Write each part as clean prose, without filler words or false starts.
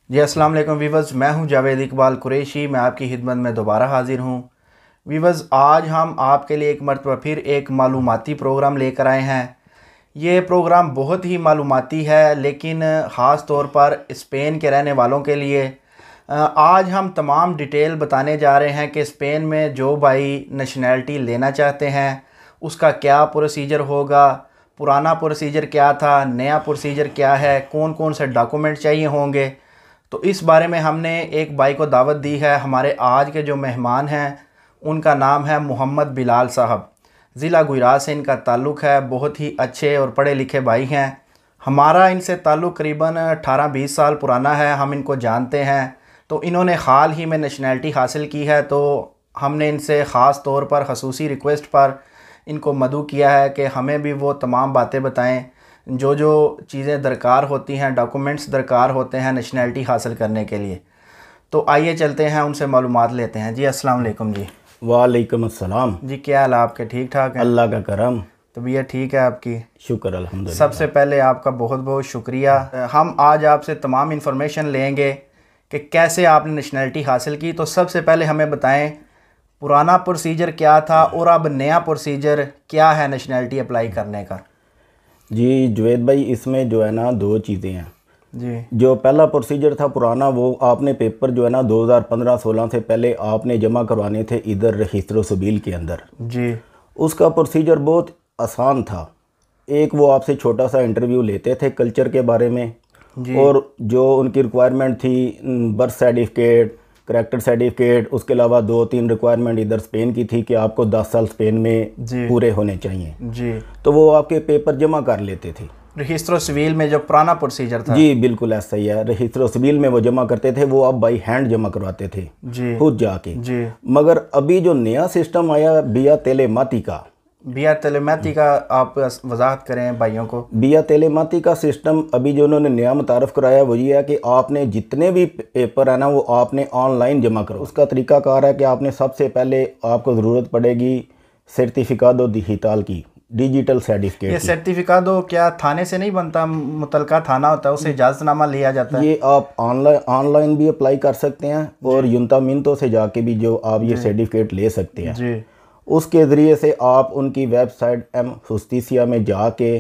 जी अस्सलाम वालेकुम वीवर्स, मैं हूं जावेद इकबाल कुरैशी। मैं आपकी खिदमत में दोबारा हाजिर हूं। वीवर्स, आज हम आपके लिए एक मरतबा फिर एक मालूमाती प्रोग्राम लेकर आए हैं। ये प्रोग्राम बहुत ही मालूमाती है, लेकिन ख़ास तौर पर स्पेन के रहने वालों के लिए। आज हम तमाम डिटेल बताने जा रहे हैं कि स्पेन में जो भाई नेशनैलिटी लेना चाहते हैं उसका क्या प्रोसीजर होगा, पुराना प्रोसीजर क्या था, नया प्रोसीजर क्या है, कौन कौन से डॉक्यूमेंट चाहिए होंगे। तो इस बारे में हमने एक भाई को दावत दी है। हमारे आज के जो मेहमान हैं उनका नाम है मोहम्मद बिलाल साहब। ज़िला गुजरात से इनका ताल्लुक़ है। बहुत ही अच्छे और पढ़े लिखे भाई हैं। हमारा इनसे ताल्लुक़ करीबन 18-20 साल पुराना है। हम इनको जानते हैं। तो इन्होंने हाल ही में नेशनैलिटी हासिल की है, तो हमने इनसे ख़ास तौर पर खसूसी रिक्वेस्ट पर इनको मदऊ किया है कि हमें भी वो तमाम बातें बताएं जो जो चीज़ें दरकार होती हैं, डॉक्यूमेंट्स दरकार होते हैं नेशनैलिटी हासिल करने के लिए। तो आइए चलते हैं, उनसे मालूमात लेते हैं। जी अस्सलाम वालेकुम। जी वालेकुम अस्सलाम। जी, क्या हाल है आपके? ठीक ठाक हैं? अल्लाह का करम। तबीयत ठीक है आपकी? शुक्र अल्हम्दुलिल्लाह। सबसे पहले आपका बहुत बहुत शुक्रिया। हम आज आपसे तमाम इन्फॉर्मेशन लेंगे कि कैसे आपने नेशनैलिटी हासिल की। तो सबसे पहले हमें बताएं पुराना प्रोसीजर क्या था और अब नया प्रोसीजर क्या है नेशनैलिटी अप्लाई करने का। जी जुवेद भाई, इसमें जो है ना दो चीज़ें हैं। जी जो पहला प्रोसीजर था पुराना, वो आपने पेपर जो है ना 2015-16 से पहले आपने जमा करवाने थे इधर रजिस्टर सबील के अंदर। जी उसका प्रोसीजर बहुत आसान था। एक वो आपसे छोटा सा इंटरव्यू लेते थे कल्चर के बारे में, जी और जो उनकी रिक्वायरमेंट थी बर्थ सर्टिफिकेट, करैक्टर सर्टिफिकेट, उसके अलावा 2-3 रिक्वायरमेंट इधर स्पेन की थी कि आपको 10 साल स्पेन में जी पूरे होने चाहिए। जी तो वो आपके पेपर जमा कर लेते थे। रजिस्टर सिविल में जो पुराना प्रोसीजर था। जी बिल्कुल ऐसा ही है। रजिस्टर सिविल में वो जमा करते थे, वो आप बाई हैंड जमा करवाते थे जी खुद जाके। जी मगर अभी जो नया सिस्टम आया बिया तेलेमाती का, बिया तेलेमाती का आप वजाहत करें भाइयों को। बिया तेलेमाती का सिस्टम अभी जो उन्होंने नया मुतारफ़ कराया वो ये है कि आपने जितने भी पेपर है ना वो आपने ऑनलाइन जमा करो। उसका तरीकाकार है कि आपने सबसे पहले आपको ज़रूरत पड़ेगी सर्टिफिकादो डिजिटल की, डिजिटल सर्टिफिकेट ये की। सर्टिफिकादो क्या थाने से नहीं बनता? मुतलका थाना होता है, उससे इजाज़तनामा लिया जाता है? ये आप ऑनलाइन भी अप्लाई कर सकते हैं और युंतामिंतो से जाके भी जो आप ये सर्टिफिकेट ले सकते हैं। जी उसके ज़रिए से आप उनकी वेबसाइट एम जुस्टिसिया में जाके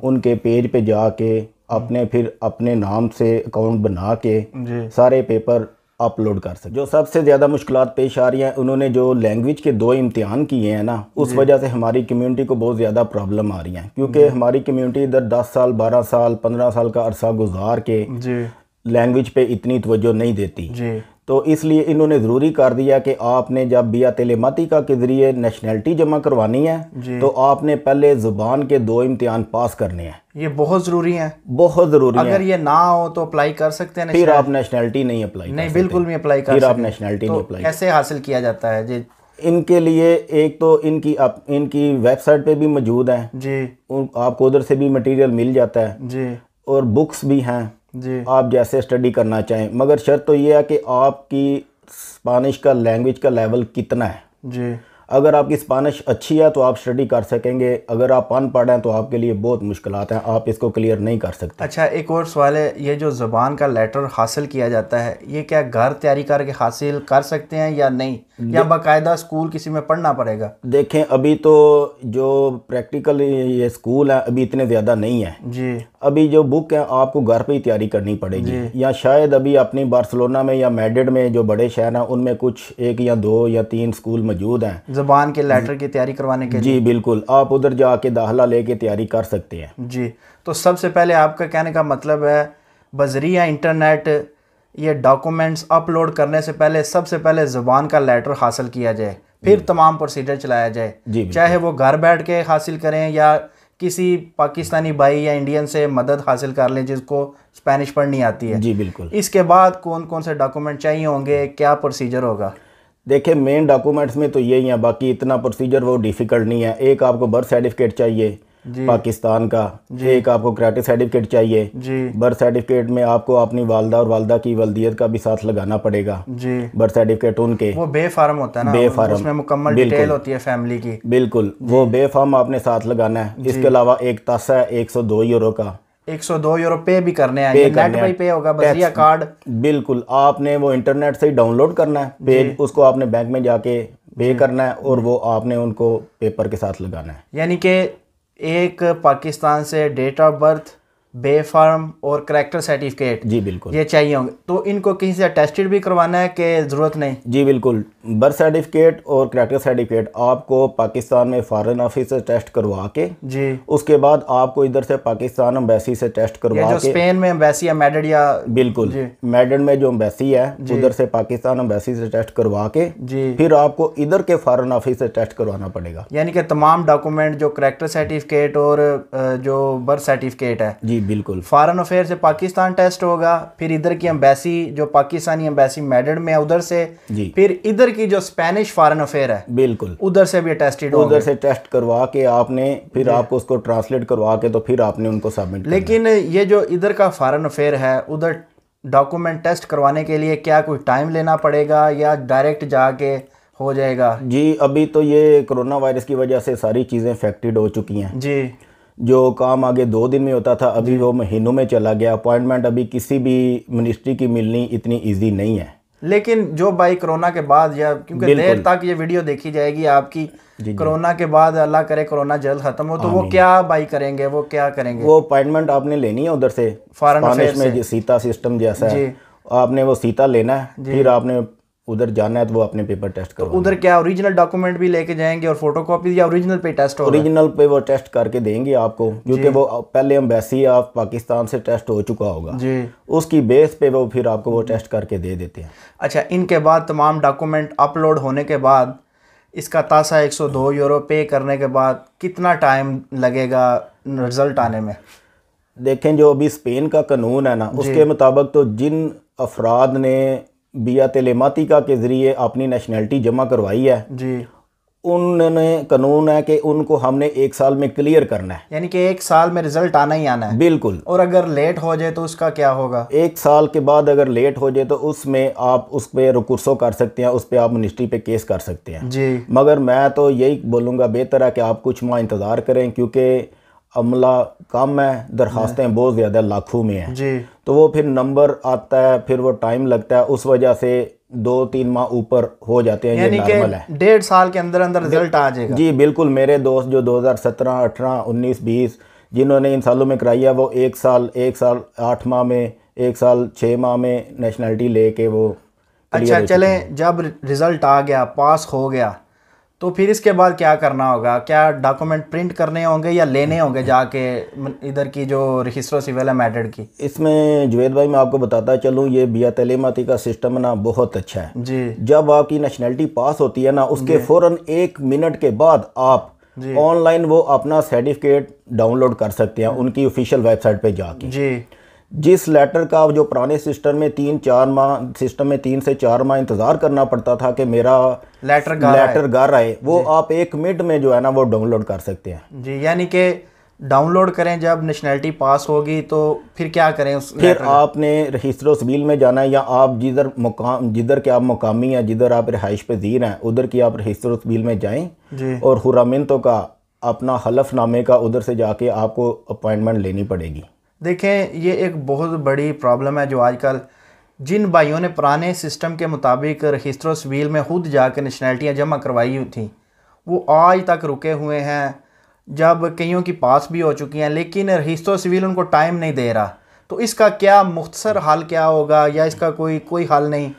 उनके पेज पे जाके अपने फिर अपने नाम से अकाउंट बना के जी सारे पेपर अपलोड कर सकते। जो सबसे ज़्यादा मुश्किलात पेश आ रही हैं, उन्होंने जो लैंग्वेज के 2 इम्तिहान किए हैं ना, उस वजह से हमारी कम्युनिटी को बहुत ज़्यादा प्रॉब्लम आ रही है। क्योंकि हमारी कम्युनिटी इधर 10 साल 12 साल 15 साल का अरसा गुजार के जी लैंग्वेज पे इतनी तवज्जो नहीं देती। जी तो इसलिए इन्होंने ज़रूरी कर दिया कि आपने जब बिया तेलेमाती का के ज़रिए नेशनैलिटी जमा करवानी है तो आपने पहले ज़ुबान के 2 इम्तिहान पास करने हैं। ये बहुत ज़रूरी है। बहुत ज़रूरी है। अगर ये ना हो तो अप्लाई कर सकते हैं? फिर आप नेशनैलिटी नहीं अप्लाई नहीं, कर बिल्कुल भी अप्लाई कर फिर आप सकते। नेशनैलिटी तो नहीं अप्लाई। कैसे हासिल किया जाता है? जी इनके लिए एक तो इनकी वेबसाइट पे भी मौजूद है। जी आपको उधर से भी मटेरियल मिल जाता है जी और बुक्स भी हैं, जी आप जैसे स्टडी करना चाहें। मगर शर्त तो ये है कि आपकी स्पानिश का लैंग्वेज का लेवल कितना है। जी अगर आपकी स्पानिश अच्छी है तो आप स्टडी कर सकेंगे। अगर आप अनपढ़ हैं तो आपके लिए बहुत मुश्किलात हैं, आप इसको क्लियर नहीं कर सकते। अच्छा, एक और सवाल है। ये जो ज़बान का लेटर हासिल किया जाता है, ये क्या घर तैयारी करके हासिल कर सकते हैं या नहीं, या बाकायदा स्कूल किसी में पढ़ना पड़ेगा? देखें, अभी तो जो प्रैक्टिकल ये स्कूल है अभी इतने ज़्यादा नहीं है। जी अभी जो बुक है आपको घर पे ही तैयारी करनी पड़ेगी, या शायद अभी अपनी बार्सिलोना में या मैड्रिड में जो बड़े शहर हैं उनमें कुछ 1 या 2 या 3 स्कूल मौजूद हैं ज़बान के लेटर की तैयारी करवाने के लिए। जी बिल्कुल, आप उधर जाके दाखिला लेके तैयारी कर सकते हैं। जी, तो सबसे पहले आपका कहने का मतलब है बज़रिया इंटरनेट ये डॉक्यूमेंट्स अपलोड करने से पहले सबसे पहले ज़ुबान का लेटर हासिल किया जाए, फिर तमाम प्रोसीजर चलाया जाए। चाहे वो घर बैठ के हासिल करें या किसी पाकिस्तानी भाई या इंडियन से मदद हासिल कर लें जिसको स्पेनिश पढ़नी आती है। जी बिल्कुल। इसके बाद कौन कौन से डॉक्यूमेंट चाहिए होंगे, क्या प्रोसीजर होगा? देखिए, मेन डॉक्यूमेंट्स में तो यही है, बाकी इतना प्रोसीजर वो डिफ़िकल्ट नहीं है। एक आपको बर्थ सर्टिफिकेट चाहिए पाकिस्तान का, एक आपको करैक्टर सर्टिफिकेट चाहिए जी बर्थ सर्टिफिकेट में आपको अपनी वालदा और वालदा की वल्दियत का भी साथ लगाना पड़ेगा जी। बर्थ सर्टिफिकेट उनके वो बे फार्म होता है ना, बे फार्म, उसमें मुकम्मल डिटेल होती है फैमिली की। बिल्कुल, वो बे फार्म आपने साथ लगाना है। इसके अलावा एक तासा है 102 यूरो का। 102 यूरो पे भी करने हैं, ये नेट पे पे होगा बजरिया कार्ड? बिल्कुल, आपने वो इंटरनेट से ही डाउनलोड करना है पेज, उसको आपने बैंक में जाके पे करना है और वो आपने उनको पेपर के साथ लगाना है। यानी कि एक पाकिस्तान से date of birth, B form और करैक्टर सर्टिफिकेट, जी बिल्कुल, ये चाहिए होंगे। तो इनको कहीं से अटेस्टेड भी करवाना है कि ज़रूरत नहीं? जी बिल्कुल, बर्थ सर्टिफिकेट और करैक्टर सर्टिफिकेट आपको पाकिस्तान में फॉरेन ऑफिस से टेस्ट करवा के, जी, उसके बाद आपको इधर से पाकिस्तान एम्बेसी से टेस्ट करवा के, जो स्पेन में एम्बेसी है मैड्रिड या, बिल्कुल मैड्रिड में जो एम्बेसी है उधर से पाकिस्तान एम्बेसी से टेस्ट करवा के, जी, फिर आपको इधर के फॉरेन ऑफिस से टेस्ट करवाना पड़ेगा। यानी कि तमाम डॉक्यूमेंट जो करैक्टर सर्टिफिकेट और जो बर्थ सर्टिफिकेट है, जी बिल्कुल, फॉरेन अफेयर से पाकिस्तान टेस्ट होगा, फिर इधर की एम्बेसी जो पाकिस्तानी एम्बेसी मैड्रिड में है उधर से, जी, फिर इधर की जो स्पेनिश फॉरेन अफेयर है, बिल्कुल, उधर से भी टेस्टेड होगा, उधर से टेस्ट करवा के आपने फिर आपको उसको ट्रांसलेट करवा के तो फिर आपने उनको सबमिट करना। लेकिन ये जो इधर का फॉरेन अफेयर है, उधर डॉक्यूमेंट टेस्ट करवाने के लिए क्या कोई टाइम लेना पड़ेगा या डायरेक्ट जाके हो जाएगा? जी, अभी तो ये कोरोना वायरस की वजह से सारी चीज़ें अफेक्टेड हो चुकी हैं जी। जो काम आगे 2 दिन में होता था अभी वो महीनों में चला गया। अपॉइंटमेंट अभी किसी भी मिनिस्ट्री की मिलनी इतनी इजी नहीं है। लेकिन जो भाई कोरोना के बाद या क्योंकि देर तक ये वीडियो देखी जाएगी आपकी, कोरोना के बाद अल्लाह करे कोरोना जल्द खत्म हो, तो वो क्या भाई करेंगे, वो क्या करेंगे? वो अपॉइंटमेंट आपने लेनी है उधर से, फॉरेन अफेयर में सीता सिस्टम जैसा है, आपने वो सीता लेना है, फिर आपने उधर जाना है तो वो अपने पेपर टेस्ट करो। तो उधर क्या ओरिजिनल डॉक्यूमेंट भी लेके जाएंगे और फोटोकॉपी, या ओरिजिनल पे टेस्ट होगा? ओरिजिनल पे वो टेस्ट करके देंगे आपको, क्योंकि वो पहले एम्बेसी ऑफ पाकिस्तान से टेस्ट हो चुका होगा जी, उसकी बेस पे वो फिर आपको वो टेस्ट करके दे देते हैं। अच्छा, इनके बाद तमाम डॉक्यूमेंट अपलोड होने के बाद इसका तासा 102 यूरो पे करने के बाद कितना टाइम लगेगा रिजल्ट आने में? देखें, जो अभी स्पेन का कानून है ना, उसके मुताबिक तो जिन अफराद ने बिया तेलेमातिका के ज़रिए अपनी नेशनलिटी जमा करवाई है जी, उन्होंने कानून है कि उनको हमने 1 साल में क्लियर करना है। यानी कि 1 साल में रिजल्ट आना ही आना है? बिल्कुल। और अगर लेट हो जाए तो उसका क्या होगा? 1 साल के बाद अगर लेट हो जाए तो उसमें आप उस पर रुकुर्सो कर सकते हैं, उस पर आप मिनिस्ट्री पे केस कर सकते हैं जी। मगर मैं तो यही बोलूँगा, बेहतर है कि आप कुछ माह इंतज़ार करें, क्योंकि अमला कम है, दरखास्तें बहुत ज़्यादा लाखों में हैं जी, तो वो फिर नंबर आता है, फिर वो टाइम लगता है, उस वजह से 2-3 माह ऊपर हो जाते हैं। यानी कि 1.5 साल के अंदर अंदर रिजल्ट आ जाएगा? जी बिल्कुल। मेरे दोस्त जो 2017, 18, 19, 20 जिन्होंने इन सालों में कराई है, वो 1 साल 8 माह में, 1 साल 6 माह में नेशनलिटी लेके वो। अच्छा चलें, जब रिज़ल्ट आ गया, पास हो गया, तो फिर इसके बाद क्या करना होगा? क्या डॉक्यूमेंट प्रिंट करने होंगे या लेने होंगे जाके इधर की जो रजिस्ट्रो सिविल है मैड्रिड की? इसमें जुवेद भाई मैं आपको बताता चलूँ, ये बिया तेलेमाती का सिस्टम ना बहुत अच्छा है जी। जब आपकी नेशनलिटी पास होती है ना, उसके फ़ौरन 1 मिनट के बाद आप ऑनलाइन वो अपना सर्टिफिकेट डाउनलोड कर सकते हैं उनकी ऑफिशियल वेबसाइट पे जाके जी। जिस लेटर का जो पुराने सिस्टम में 3 से 4 माह इंतज़ार करना पड़ता था कि मेरा लेटर घर आए, वो आप 1 मिनट में जो है ना वो डाउनलोड कर सकते हैं जी। यानी कि डाउनलोड करें, जब नेशनलिटी पास होगी तो फिर क्या करें? फिर आपने रजिस्ट्रो सिविल में जाना है, या आप जिधर के आप मुकामी हैं, जिधर आप रिहाइश पजीर हैं, उधर की आप रजिस्ट्रो सिविल में जाएँ और हुरामिनतों का अपना हलफनामे का उधर से जाके आपको अपॉइंटमेंट लेनी पड़ेगी। देखें, ये एक बहुत बड़ी प्रॉब्लम है जो आजकल जिन भाइयों ने पुराने सिस्टम के मुताबिक रजिस्ट्रो सिविल में खुद जाकर नेशनलिटियाँ जमा करवाई थी, वो आज तक रुके हुए हैं, जब कईयों की पास भी हो चुकी हैं, लेकिन रजिस्ट्रो सिविल उनको टाइम नहीं दे रहा। तो इसका क्या मुख्तसर हल क्या होगा, या इसका कोई हल नहीं?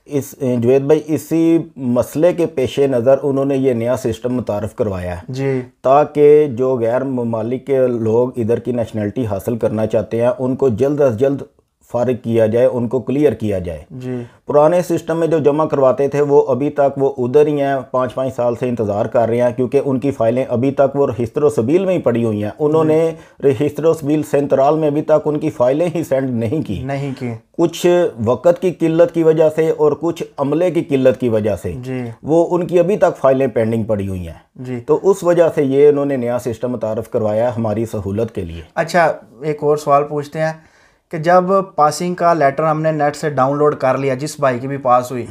इस जुवेद भाई, इसी मसले के पेश नज़र उन्होंने ये नया सिस्टम मुतारफ़ करवाया है जी, ताकि जो गैर ममालिक के लोग इधर की नेशनलिटी हासिल करना चाहते हैं उनको जल्द अज जल्द फ़ारिग किया जाए, उनको क्लियर किया जाए जी। पुराने सिस्टम में जो जमा करवाते थे वो अभी तक वो उधर ही हैं, 5-5 साल से इंतज़ार कर रहे हैं, क्योंकि उनकी फ़ाइलें अभी तक वो रजिस्ट्रो सिविल में ही पड़ी हुई हैं। उन्होंने रजिस्ट्रो सिविल सेंट्रल में अभी तक उनकी फ़ाइलें ही सेंड नहीं की कुछ वक़्त की किल्लत की वजह से और कुछ अमले की किल्लत की वजह से जी। वो उनकी अभी तक फ़ाइलें पेंडिंग पड़ी हुई हैं जी। तो उस वजह से ये उन्होंने नया सिस्टम मुतारफ़ करवाया हमारी सहूलत के लिए। अच्छा, एक और सवाल पूछते हैं कि जब पासिंग का लेटर हमने नेट से डाउनलोड कर लिया, जिस भाई की भी पास हुई,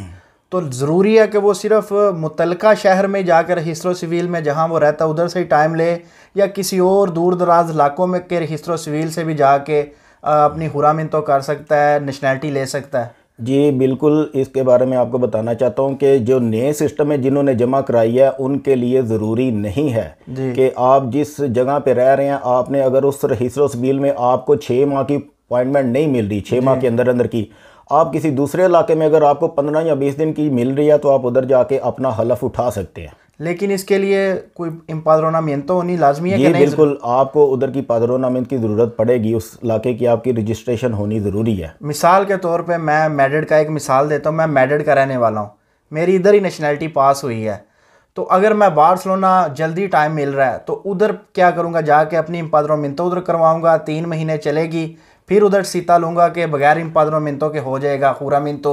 तो ज़रूरी है कि वो सिर्फ मुतलका शहर में जाकर रजिस्ट्रो सिविल में जहाँ वो रहता है उधर से ही टाइम ले, या किसी और दूर दराज इलाकों में के रजिस्ट्रो सिविल से भी जाके अपनी हुरामिन तो कर सकता है, नेशनैलिटी ले सकता है? जी बिल्कुल, इसके बारे में आपको बताना चाहता हूँ कि जो नए सिस्टम है जिन्होंने जमा कराई है उनके लिए ज़रूरी नहीं है कि आप जिस जगह पे रह रहे हैं, आपने अगर उस रजिस्ट्रो सिविल में आपको 6 माह की अपॉइंटमेंट नहीं मिल रही, 6 माह के अंदर अंदर की, आप किसी दूसरे इलाके में अगर आपको 15 या 20 दिन की मिल रही है तो आप उधर जाके अपना हलफ उठा सकते हैं। लेकिन इसके लिए कोई इम्पाद्रोनामिento होनी लाजमी है कि नहीं? बिल्कुल, आपको उधर की पाद्रोनामिंत की ज़रूरत पड़ेगी, उस इलाके की आपकी रजिस्ट्रेशन होनी ज़रूरी है। मिसाल के तौर पे मैं मैड्रिड का एक मिसाल देता हूँ। मैं मैड्रिड का रहने वाला हूँ, मेरी इधर ही नेशनैलिटी पास हुई है, तो अगर मैं बार्सिलोना जल्दी टाइम मिल रहा है तो उधर क्या करूँगा, जाके अपनी इम्पाद्रोनामिento उधर करवाऊँगा, 3 महीने चलेगी, फिर उधर सीता लूँगा कि बगैर इम्पाद्रोनामिento के हो जाएगा, हुरामिento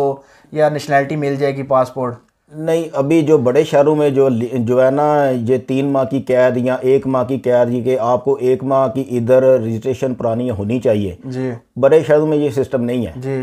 या नेशनैलिटी मिल जाएगी, पासपोर्ट? नहीं, अभी जो बड़े शहरों में जो है ना, ये 3 माह की कैद या 1 माह की कैद, ये कि आपको 1 माह की इधर रजिस्ट्रेशन पुरानी होनी चाहिए जी। बड़े शहरों में ये सिस्टम नहीं है जी।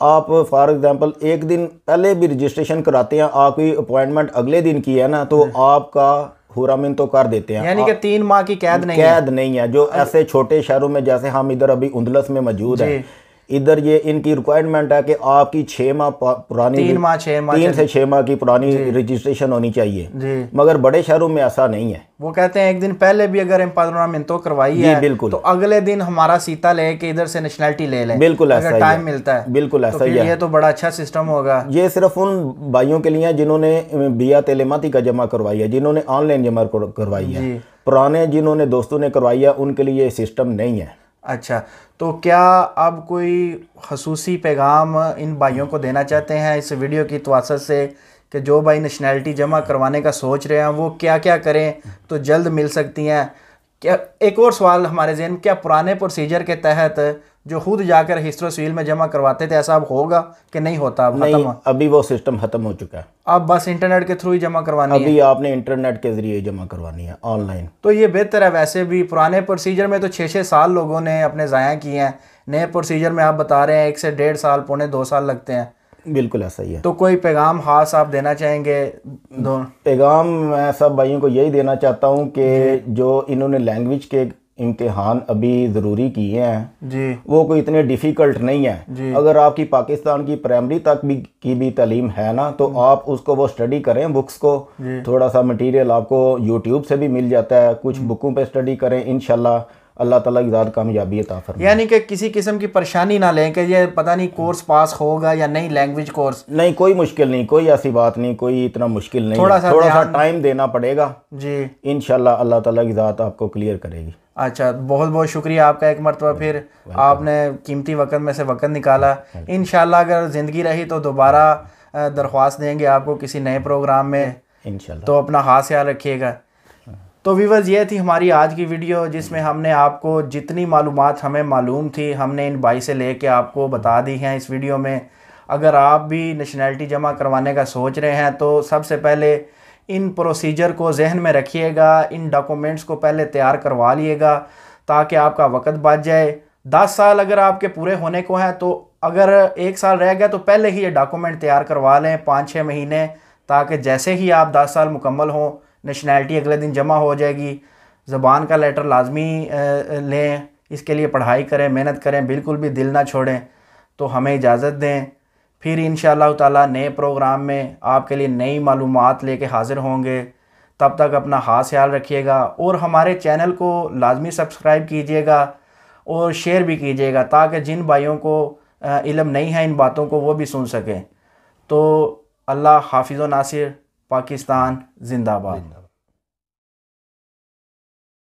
आप फॉर एग्जांपल एक दिन पहले भी रजिस्ट्रेशन कराते हैं, आपकी अपॉइंटमेंट अगले दिन की है ना, तो आपका हुरामिन तो कर देते हैं, यानी कि 3 माह की कैद नहीं है। जो ऐसे छोटे शहरों में, जैसे हम इधर अभी उंदलस में मौजूद है, इधर ये इनकी रिक्वायरमेंट है कि आपकी 6 माह पुरानी, 3 से 6 माह की पुरानी रजिस्ट्रेशन होनी चाहिए, मगर बड़े शहरों में ऐसा नहीं है। वो कहते हैं एक दिन पहले भी अगर इम्पाद्रोनामिento करवाई है बिल्कुल, तो अगले दिन हमारा सीता ले के इधर से नेशनैलिटी ले लें, बिल्कुल ऐसा टाइम मिलता है, बिल्कुल ऐसा ही है। ये तो बड़ा अच्छा सिस्टम होगा। ये सिर्फ उन भाइयों के लिए है जिन्होंने बिया तेलेमाती का जमा करवाई है, जिन्होंने ऑनलाइन जमा करवाई है। पुराने जिन्होंने दोस्तों ने करवाई है उनके लिए ये सिस्टम नहीं है। अच्छा, तो क्या अब कोई खसूसी पैगाम इन भाइयों को देना चाहते हैं इस वीडियो की तवासत से कि जो भाई नेशनैलिटी जमा करवाने का सोच रहे हैं वो क्या क्या करें तो जल्द मिल सकती हैं? क्या एक और सवाल हमारे ज़हन में, क्या पुराने प्रोसीजर के तहत जो खुद जाकर रजिस्ट्रो सिविल में जमा करवाते थे ऐसा अब होगा कि नहीं होता? अब नहीं, अभी वो सिस्टम खत्म हो चुका है। अब बस इंटरनेट के थ्रू ही जमा करवानी है? अभी आपने इंटरनेट के जरिए जमा करवानी है ऑनलाइन। तो ये बेहतर है। वैसे भी पुराने प्रोसीजर में तो 6-6 साल लोगों ने अपने ज़ाया किए हैं, नए प्रोसीजर में आप बता रहे हैं 1 से 1.5 साल, 1.25-2 साल लगते हैं। बिल्कुल ऐसा ही है। तो कोई पैगाम खास आप देना चाहेंगे? पैगाम मैं सब भाइयों को यही देना चाहता हूँ कि जो इन्होंने लैंग्वेज के इम्तिहान अभी ज़रूरी किए हैं जी, वो कोई इतने डिफ़िकल्ट नहीं है। अगर आपकी पाकिस्तान की प्राइमरी तक की भी तालीम है ना, तो आप उसको वो स्टडी करें, बुक्स को, थोड़ा सा मटेरियल आपको यूट्यूब से भी मिल जाता है, कुछ बुकों पे स्टडी करें, इंशाल्लाह अल्लाह ताला की ज़्यादा कामयाबी अता फरमाए। यानी कि किसी किस्म की परेशानी ना लें कि ये पता नहीं कोर्स पास होगा या नहीं, लैंग्वेज कोर्स नहीं, कोई मुश्किल नहीं, कोई ऐसी बात नहीं, कोई इतना मुश्किल नहीं, थोड़ा सा टाइम देना पड़ेगा जी, इंशाल्लाह अल्लाह ताला की ज़ात आपको क्लियर करेगी। अच्छा, बहुत बहुत शुक्रिया आपका एक मरतबा, फिर आपने कीमती वक्त में से वक्त निकाला। इंशाल्लाह अगर ज़िंदगी रही तो दोबारा दरख्वास्त देंगे आपको किसी नए प्रोग्राम में इंशाल्लाह। तो अपना खास ख्याल रखिएगा। तो व्यूअर्स, ये थी हमारी आज की वीडियो जिसमें हमने आपको जितनी मालूमात हमें मालूम थी हमने इन भाई से लेके आपको बता दी हैं इस वीडियो में। अगर आप भी नेशनैलिटी जमा करवाने का सोच रहे हैं तो सबसे पहले इन प्रोसीजर को जहन में रखिएगा, इन डॉक्यूमेंट्स को पहले तैयार करवा लिएगा ताकि आपका वक्त बच जाए। 10 साल अगर आपके पूरे होने को हैं तो अगर 1 साल रह गया तो पहले ही ये डॉक्यूमेंट तैयार करवा लें 5-6 महीने, ताकि जैसे ही आप 10 साल मुकम्मल हों नेशनैलिटी अगले दिन जमा हो जाएगी। ज़बान का लेटर लाजमी लें, इसके लिए पढ़ाई करें, मेहनत करें, बिल्कुल भी दिल ना छोड़ें। तो हमें इजाज़त दें, फिर इंशाअल्लाह ताला नए प्रोग्राम में आपके लिए नई मालूमात लेके हाज़िर होंगे। तब तक अपना खास ख्याल रखिएगा और हमारे चैनल को लाजमी सब्सक्राइब कीजिएगा और शेयर भी कीजिएगा ताकि जिन भाइयों को इल्म नहीं है इन बातों को वो भी सुन सकें। तो अल्लाह हाफिज़ व नासिर, पाकिस्तान जिंदाबाद।